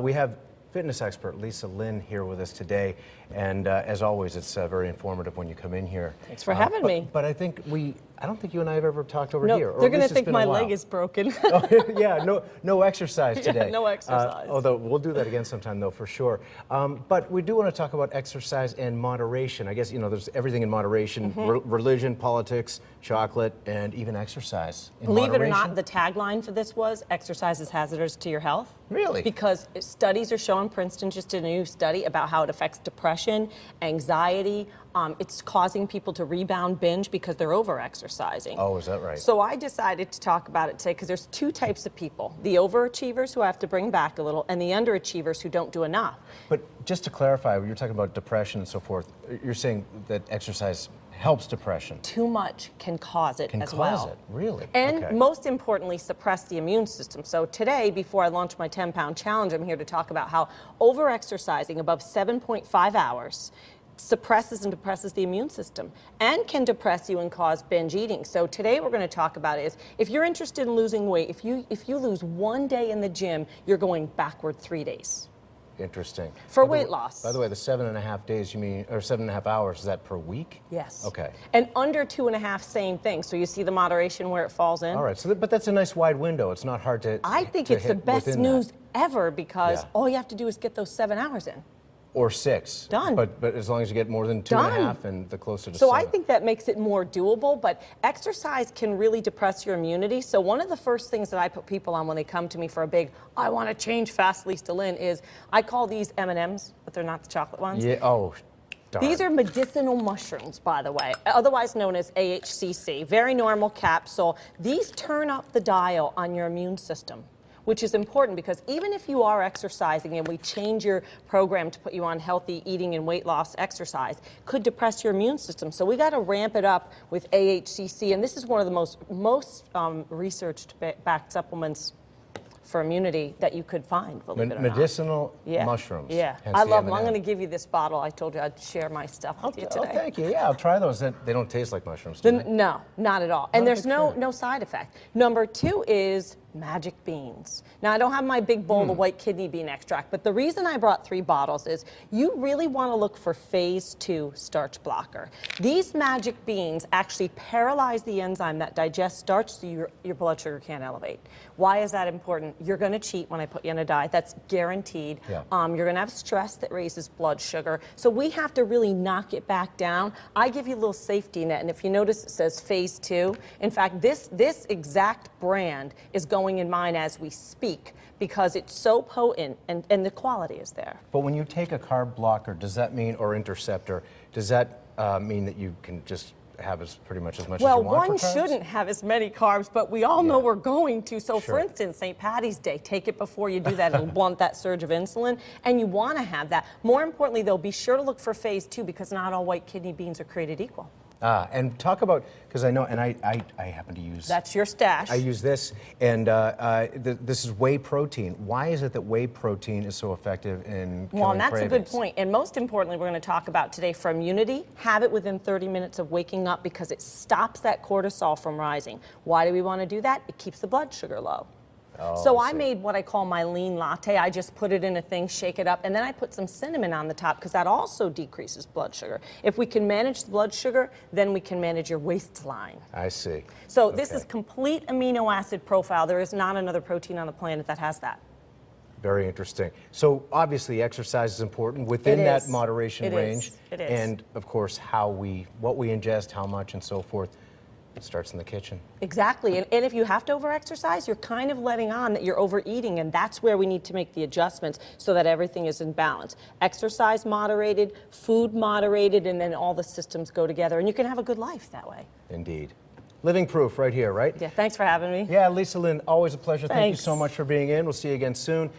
We have fitness expert Lisa Lynn here with us today, and as always, it's very informative when you come in here. Thanks for having me. But I don't think you and I have ever talked over No, here. they're going to think my leg is broken. Oh, yeah, no exercise today. Yeah, no exercise. Although we'll do that again sometime, though, for sure. But we do want to talk about exercise and moderation. I guess, there's everything in moderation, religion, politics, chocolate, and even exercise in Believe moderation. it or not, the tagline for this was, exercise is hazardous to your health. Really? Because studies are showing, Princeton just did a new study about how it affects depression, anxiety. It's causing people to rebound binge because they're over-exercising. Oh, is that right? So I decided to talk about it today because there's two types of people. The overachievers who have to bring back a little, and the underachievers who don't do enough. But just to clarify, you're talking about depression and so forth. You're saying that exercise helps depression. Too much can cause it as well. Can cause it, really? And okay. most importantly, suppress the immune system. So today, before I launch my 10-pound challenge, I'm here to talk about how over-exercising above 7.5 hours suppresses and depresses the immune system and can depress you and cause binge eating. So today what we're going to talk about is, if you're interested in losing weight, if you lose one day in the gym, you're going backward 3 days. Interesting. For weight loss. By the way, the 7.5 days you mean, or 7.5 hours, is that per week? Yes. Okay. And under 2.5, same thing. So you see the moderation where it falls in? All right, so but that's a nice wide window. It's not hard to I think to it's the hit best within news that. ever because Yeah. all you have to do is get those 7 hours in. Or 6. Done. But as long as you get more than 2.5 and the closer to So 7. I think that makes it more doable, but exercise can really depress your immunity. So one of the first things that I put people on when they come to me for a big, I want to change fast, Lisa Lynn, is I call these M&Ms, but they're not the chocolate ones. Yeah, oh, darn. These are medicinal mushrooms, by the way, otherwise known as AHCC, very normal capsule. These turn up the dial on your immune system, which is important because even if you are exercising and we change your program to put you on healthy eating and weight loss exercise, could depress your immune system. So we got to ramp it up with AHCC, and this is one of the most researched backed supplements for immunity that you could find, believe it or not. Medicinal mushrooms. Yeah, hence I the love them. I'm M&M. going to give you this bottle. I told you I'd share my stuff with you today. Oh, thank you. Yeah, I'll try those. They don't taste like mushrooms, do they? No, not at all. And there's good. no side effect. Number 2 is magic beans. Now, I don't have my big bowl of white kidney bean extract, but the reason I brought 3 bottles is you really want to look for phase 2 starch blocker. These magic beans actually paralyze the enzyme that digests starch so your blood sugar can't elevate. Why is that important? You're going to cheat when I put you on a diet. That's guaranteed. Yeah. You're going to have stress that raises blood sugar. So we have to really knock it back down. I give you a little safety net, and if you notice it says phase 2. In fact, this exact brand is going in mine as we speak because it's so potent and the quality is there. But when you take a carb blocker, does that mean, or interceptor, does that mean that you can just have pretty much as much as you want Well, one for carbs? shouldn't have as many carbs, but we all know we're going to. So Sure. for instance, St. Patty's Day, take it before you do that. It'll blunt that surge of insulin, and you want to have that. More importantly, though, be sure to look for phase 2 because not all white kidney beans are created equal. And talk about, because I know, and I happen to use... That's your stash. I use this, and this is whey protein. Why is it that whey protein is so effective in killing Well, and that's cravings? a good point. And most importantly, we're going to talk about today for immunity, have it within 30 minutes of waking up because it stops that cortisol from rising. Why do we want to do that? It keeps the blood sugar low. Oh, So I I see. made what I call my lean latte. I just put it in a thing, shake it up, and then I put some cinnamon on the top because that also decreases blood sugar. If we can manage the blood sugar, then we can manage your waistline. I see. So this Okay. is complete amino acid profile. There is not another protein on the planet that has that. Very interesting. So obviously exercise is important within It that is. moderation It range. is. It is. And of course what we ingest, how much and so forth. It starts in the kitchen. Exactly, and if you have to over-exercise, you're kind of letting on that you're overeating, and that's where we need to make the adjustments so that everything is in balance. Exercise moderated, food moderated, and then all the systems go together, and you can have a good life that way. Indeed. Living proof right here, right? Yeah, thanks for having me. Yeah, Lisa Lynn, always a pleasure. Thank you Thanks. so much for being in. We'll see you again soon.